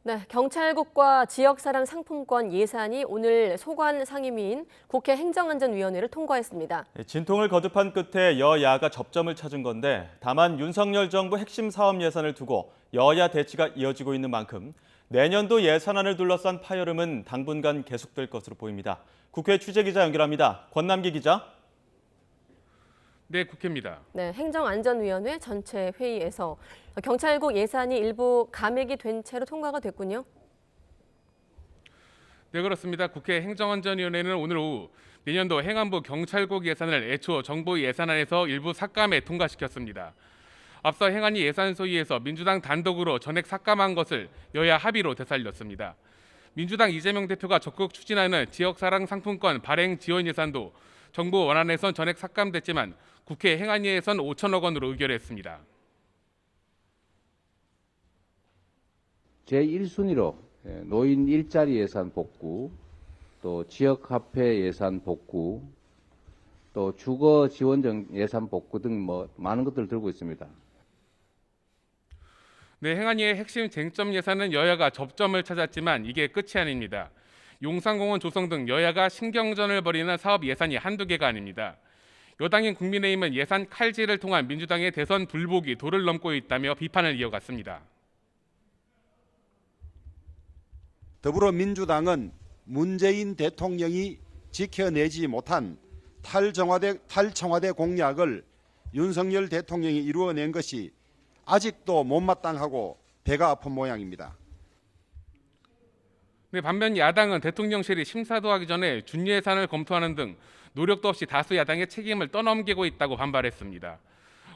네, 경찰국과 지역사랑 상품권 예산이 오늘 소관 상임위인 국회 행정안전위원회를 통과했습니다. 진통을 거듭한 끝에 여야가 접점을 찾은 건데 다만 윤석열 정부 핵심 사업 예산을 두고 여야 대치가 이어지고 있는 만큼 내년도 예산안을 둘러싼 파열음은 당분간 계속될 것으로 보입니다. 국회 취재기자 연결합니다. 권남기 기자. 네, 국회입니다. 네, 행정안전위원회 전체 회의에서 경찰국 예산이 일부 감액이 된 채로 통과가 됐군요. 네, 그렇습니다. 국회 행정안전위원회는 오늘 오후 내년도 행안부 경찰국 예산을 애초 정부 예산안에서 일부 삭감에 통과시켰습니다. 앞서 행안위 예산소위에서 민주당 단독으로 전액 삭감한 것을 여야 합의로 되살렸습니다. 민주당 이재명 대표가 적극 추진하는 지역사랑 상품권 발행 지원 예산도 정부 원안에선 전액 삭감됐지만 국회 행안위에선 5천억 원으로 의결했습니다. 제1순위로 노인 일자리 예산 복구, 또 지역화폐 예산 복구, 또 주거 지원 예산 복구 등 많은 것들을 들고 있습니다. 네, 행안위의 핵심 쟁점 예산은 여야가 접점을 찾았지만 이게 끝이 아닙니다. 용산공원 조성 등 여야가 신경전을 벌이는 사업 예산이 한두 개가 아닙니다. 여당인 국민의힘은 예산 칼질을 통한 민주당의 대선 불복이 도를 넘고 있다며 비판을 이어갔습니다. 더불어민주당은 문재인 대통령이 지켜내지 못한 탈청와대 공약을 윤석열 대통령이 이루어낸 것이 아직도 못마땅하고 배가 아픈 모양입니다. 네, 반면 야당은 대통령실이 심사도 하기 전에 준예산을 검토하는 등 노력도 없이 다수 야당의 책임을 떠넘기고 있다고 반발했습니다.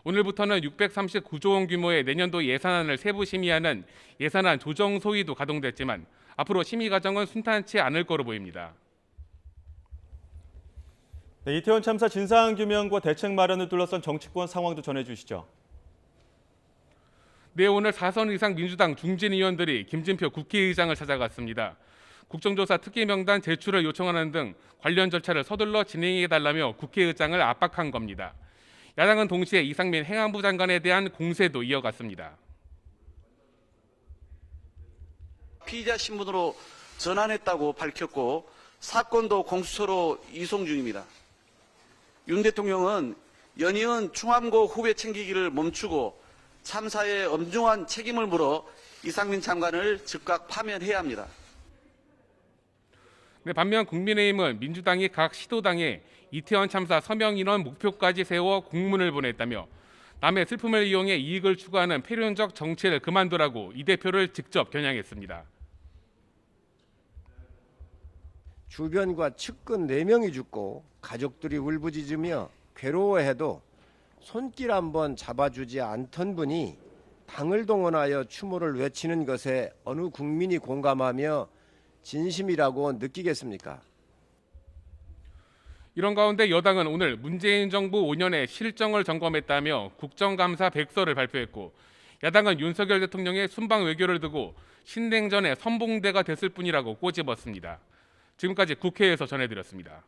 오늘부터는 639조 원 규모의 내년도 예산안을 세부 심의하는 예산안 조정 소위도 가동됐지만 앞으로 심의 과정은 순탄치 않을 거로 보입니다. 네, 이태원 참사 진상규명과 대책 마련을 둘러싼 정치권 상황도 전해주시죠. 네, 오늘 4선 이상 민주당 중진 의원들이 김진표 국회의장을 찾아갔습니다. 국정조사 특기 명단 제출을 요청하는 등 관련 절차를 서둘러 진행해달라며 국회의장을 압박한 겁니다. 야당은 동시에 이상민 행안부 장관에 대한 공세도 이어갔습니다. 피의자 신분으로 전환했다고 밝혔고 사건도 공수처로 이송 중입니다. 윤 대통령은 연이은 충암고 후배 챙기기를 멈추고 참사에 엄중한 책임을 물어 이상민 장관을 즉각 파면해야 합니다. 네, 반면 국민의힘은 민주당이 각 시도당에 이태원 참사 서명 인원 목표까지 세워 공문을 보냈다며 남의 슬픔을 이용해 이익을 추구하는 패륜적 정치를 그만두라고 이 대표를 직접 겨냥했습니다. 주변과 측근 4명이 죽고 가족들이 울부짖으며 괴로워해도 손길 한번 잡아주지 않던 분이 당을 동원하여 추모를 외치는 것에 어느 국민이 공감하며 진심이라고 느끼겠습니까? 이런 가운데 여당은 오늘 문재인 정부 5년의 실정을 점검했다며 국정감사 백서를 발표했고 야당은 윤석열 대통령의 순방 외교를 두고 신냉전의 선봉대가 됐을 뿐이라고 꼬집었습니다. 지금까지 국회에서 전해드렸습니다.